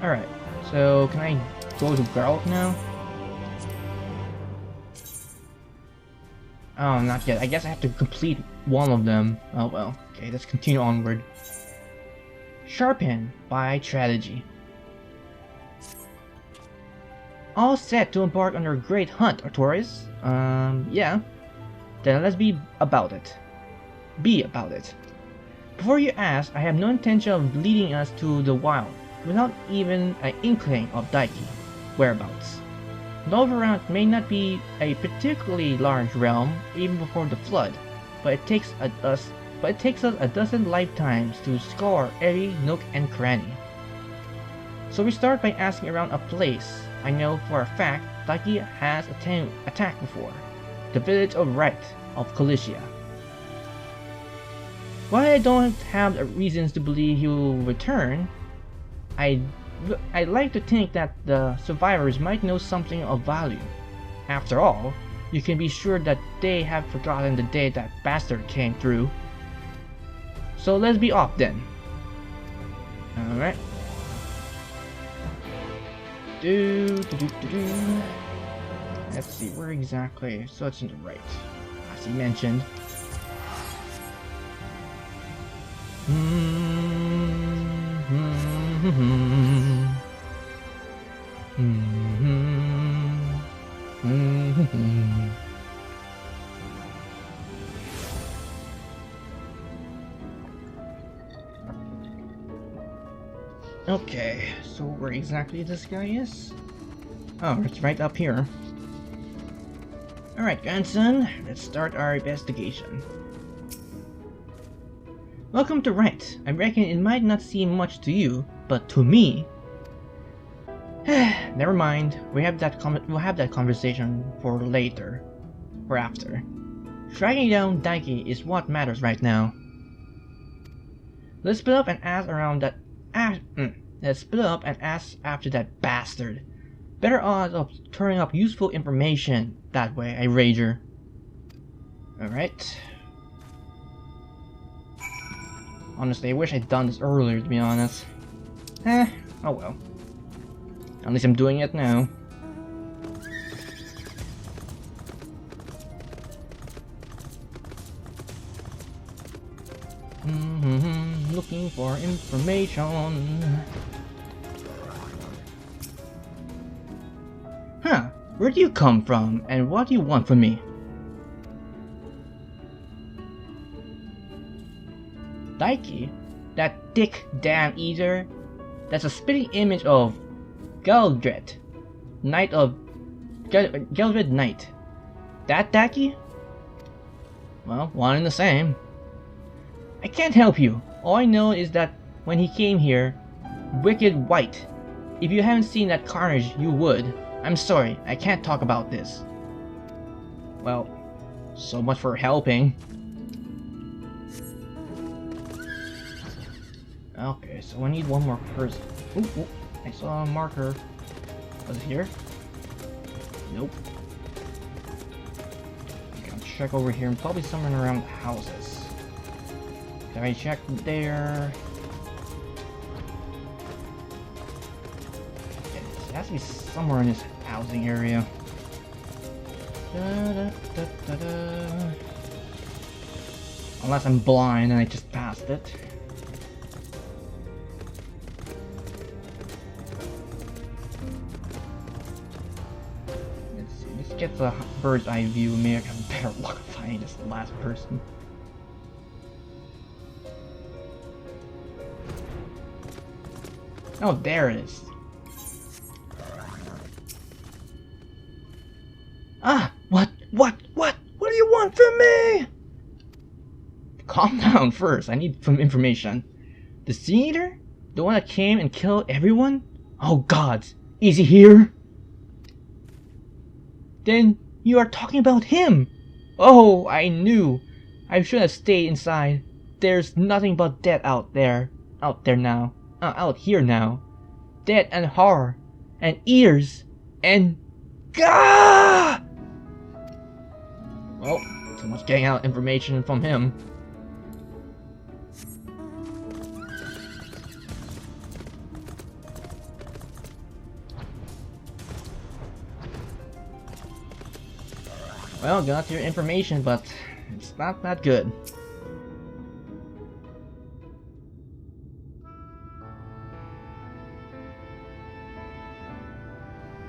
Alright, so can I go to Geralt now? Oh, not yet. I guess I have to complete one of them. Oh well. Okay, let's continue onward. Sharpen by strategy. All set to embark on our great hunt, Artorias? Yeah. Then let's be about it. Before you ask, I have no intention of leading us to the wild without even an inkling of Dikaiosyne whereabouts. Norvrandt may not be a particularly large realm even before the flood, but it takes us a dozen lifetimes to scour every nook and cranny. So we start by asking around a place I know for a fact Dikaiosyne has attacked before, the village of Wright of Kholusia. While I don't have reasons to believe he will return, I'd like to think that the survivors might know something of value. After all, you can be sure that they have forgotten the day that bastard came through. So let's be off then. Alright. Let's see, where exactly? So it's in the right, as he mentioned. Okay, so where exactly this guy is? Oh, it's right up here. Alright, Granson, let's start our investigation. Welcome to Wright. I reckon it might not seem much to you, but to me... Never mind, we'll have that conversation for later. Or after. Tracking down Dikaiosyne is what matters right now. Let's split up and ask around that... Let's split up and ask after that bastard. Better odds of turning up useful information that way, I wager. Alright. Honestly, I wish I'd done this earlier, to be honest. Oh well. At least I'm doing it now. Looking for information. Huh, where do you come from, and what do you want from me? Dikaiosyne? That dick damn eater? That's a spitting image of Geldred, Knight of Geldred Knight. That Dikaiosyne? Well, one and the same. I can't help you. All I know is that when he came here, wicked white. If you haven't seen that carnage, you would. I'm sorry, I can't talk about this. Well, so much for helping. Okay, so I need one more person. Ooh, I saw a marker. Was it here? Nope. Okay, I'll check over here, probably somewhere around the houses. Can I check there? Okay, it has to be somewhere in this housing area. Unless I'm blind and I just passed it. Let's see, let's get the bird's eye view. Maybe I have better luck finding this last person. Oh, there it is. Ah! What do you want from me? Calm down first, I need some information. The Sea Eater? The one that came and killed everyone? Oh gods, is he here? Then you are talking about him! Oh, I knew. I should have stayed inside. There's nothing but death out here now. Death and horror, and ears, and... Gah! Well, too much getting out information from him. Well, got your information, but it's not that good.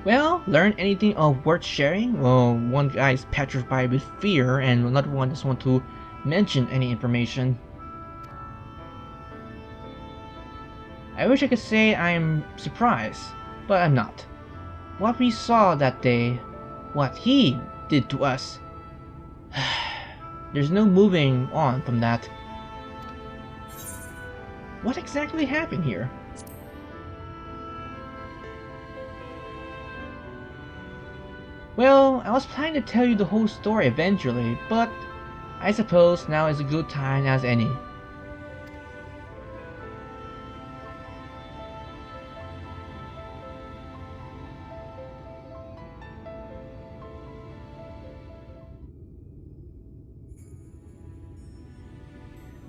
Well, learn anything of worth sharing? Well, one guy's petrified with fear, and another one doesn't want to mention any information. I wish I could say I'm surprised, but I'm not. What we saw that day, what he did to us, there's no moving on from that. What exactly happened here? Well, I was planning to tell you the whole story eventually, but I suppose now is a good time as any.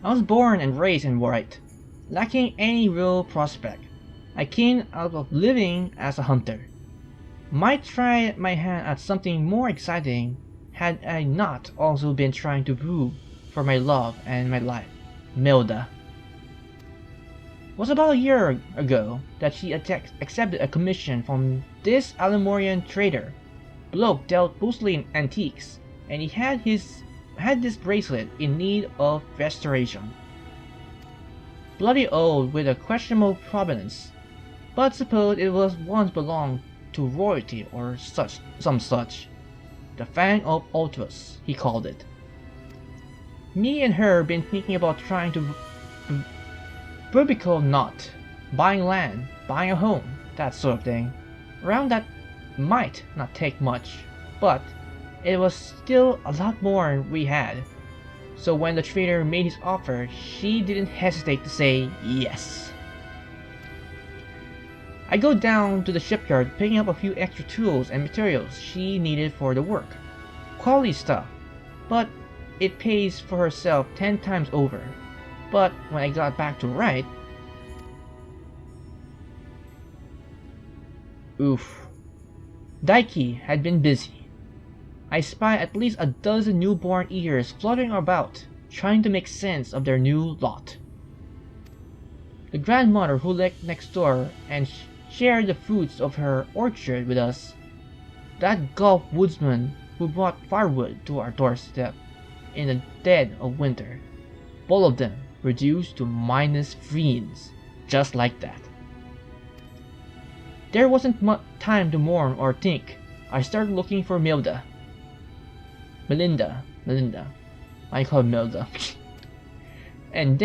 I was born and raised in Wright, lacking any real prospect. I came out of living as a hunter. Might try my hand at something more exciting had I not also been trying to woo for my love and my life, Milda. It was about a year ago that she accepted a commission from this Alamorian trader. Bloke dealt mostly in antiques, and he had this bracelet in need of restoration. Bloody old with a questionable provenance, but suppose it was once belonged to royalty or some such. The Fang of Ultras, he called it. Me and her been thinking about trying to vertical knot, buying land, buying a home, that sort of thing. Around that might not take much, but it was still a lot more we had. So when the trader made his offer, she didn't hesitate to say yes. I go down to the shipyard picking up a few extra tools and materials she needed for the work. Quality stuff, but it pays for herself 10 times over. But when I got back to Wright, oof. Daiki had been busy. I spied at least a dozen newborn eaters fluttering about, trying to make sense of their new lot. The grandmother who lived next door and shared the fruits of her orchard with us. That Gulf woodsman who brought firewood to our doorstep in the dead of winter. All of them reduced to minus friends, just like that. There wasn't much time to mourn or think. I started looking for Melinda. I call her Milda. and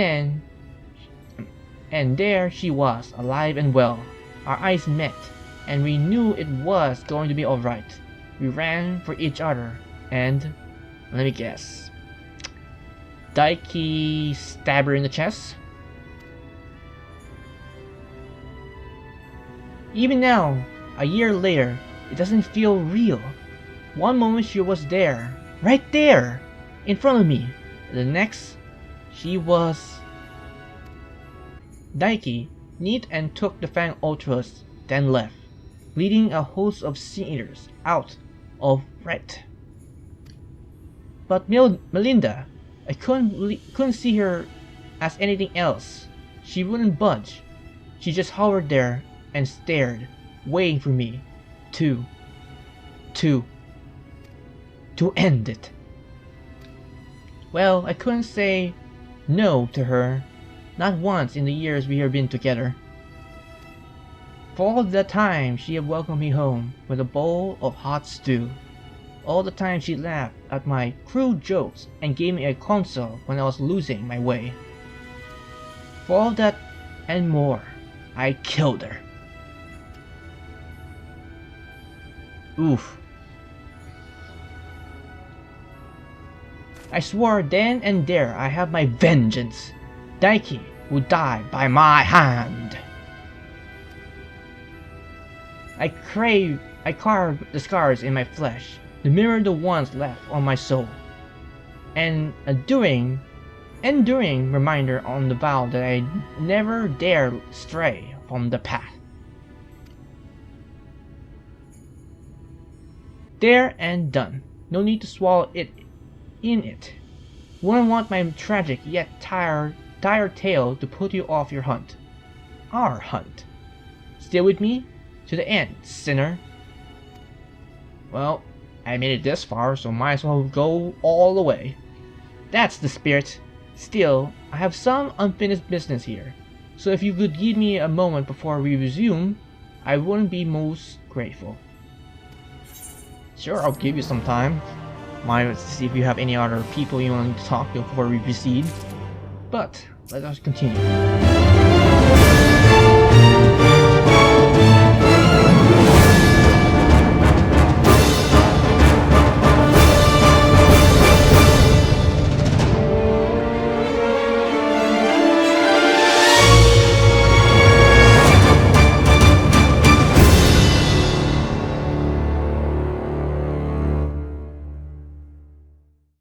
there she was, alive and well. Our eyes met, and we knew it was going to be alright. We ran for each other, and let me guess. Daiki stabbed her in the chest. Even now, a year later, it doesn't feel real. One moment she was there, right there, in front of me. The next, she was... Daiki kneed and took the Fang Ultras, then left, leading a host of sea-eaters out of Wright. But Melinda, I couldn't see her as anything else. She wouldn't budge. She just hovered there and stared, waiting for me to end it. Well, I couldn't say no to her, not once in the years we have been together. For all the time she had welcomed me home with a bowl of hot stew. All the time she laughed at my crude jokes and gave me a console when I was losing my way. For all that and more, I killed her. Oof. I swore then and there I have my vengeance. Daiki would die by my hand. I carved the scars in my flesh to mirror the ones left on my soul. And enduring reminder on the vow that I never dare stray from the path. There and done. No need to swallow it in it. Wouldn't want my tragic yet tired tale to put you off your hunt. Our hunt. Stay with me to the end, sinner. Well, I made it this far, so might as well go all the way. That's the spirit. Still, I have some unfinished business here, so if you could give me a moment before we resume, I wouldn't be most grateful. Sure, I'll give you some time. Might see if you have any other people you want to talk to before we proceed. But let us continue.